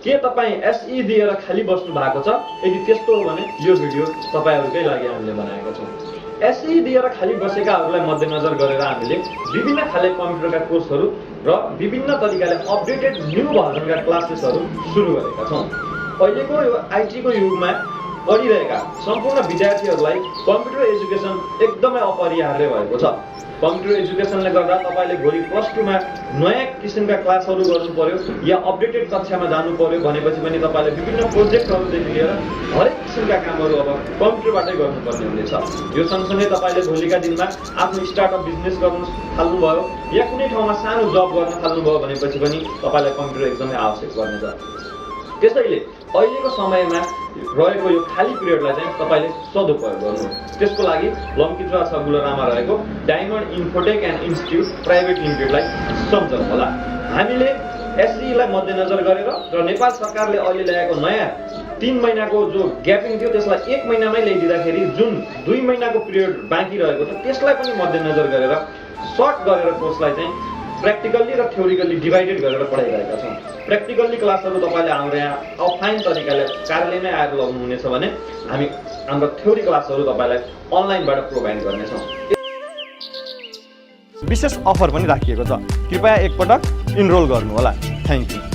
के तपाईँ एसई दिएर खाली बस्नु भएको छ? यदि त्यस्तो हो भने यो भिडियो तपाईँहरूकै लागि हामीले बनाएका छौँ। एसई दिएर खाली बसेकाहरूलाई मध्यनजर गरेर हामीले विभिन्न खाले कम्प्युटरका कोर्सहरू र विभिन्न तरिकाले अपडेटेड न्यू भर्जनका क्लासेसहरू सुरु गरेका छौँ। अहिलेको यो आइटीको युगमा पढिरहेका सम्पूर्ण विद्यार्थीहरूलाई कम्प्युटर एजुकेसन एकदमै अपरिहार्य भएको छ। कम्प्युटर एजुकेसनले गर्दा तपाईँले भोलि +2 मा नयाँ किसिमका क्लासहरू गर्नु पर्यो या अपडेटेड कक्षामा जानु पर्यो भनेपछि पनि तपाईँले विभिन्न प्रोजेक्टहरूदेखि लिएर हरेक किसिमका कामहरू अब कम्प्युटरबाटै गर्नुपर्ने हुनेछ। यो सँगसँगै तपाईँले भोलिका दिनमा आफ्नो स्टार्टअप बिजनेस गर्न थाल्नुभयो या कुनै ठाउँमा सानो जब गर्न थाल्नुभयो भनेपछि पनि तपाईँलाई कम्प्युटर एकदमै आवश्यक पर्नेछ। त्यसैले अहिलेको समयमा रहेको यो खाली पिरियडलाई चाहिँ तपाईँले सदुपयोग गर्नु। त्यसको लागि लम्कीचुवा 6 गुलरामा रहेको Diamond Infotech and Institute Private लिमिटेडलाई सम्झनु होला। हामीले एसईलाई मध्यनजर गरेर र नेपाल सरकारले अहिले ल्याएको नयाँ 3 महिनाको जो ग्यापिङ थियो त्यसलाई 1 महिनामै ल्याइदिँदाखेरि जुन 2 महिनाको पिरियड बाँकी रहेको थियो त्यसलाई पनि मध्यनजर गरेर सर्ट गरेर कोर्सलाई चाहिँ प्र्याक्टिकल्ली र थ्योरिकल्ली डिभाइडेड गरेर पढाइरहेका छौँ। प्र्याक्टिकल्ली क्लासहरू तपाईँले हाम्रो यहाँ अफलाइन तरिकाले कार्यालयमै आएर लगाउनुहुनेछ भने हामी हाम्रो थ्योरी क्लासहरू तपाईँलाई अनलाइनबाट प्रोभाइड गर्नेछौँ। विशेष अफर पनि राखिएको छ, कृपया एकपटक इनरोल गर्नुहोला। Thank you.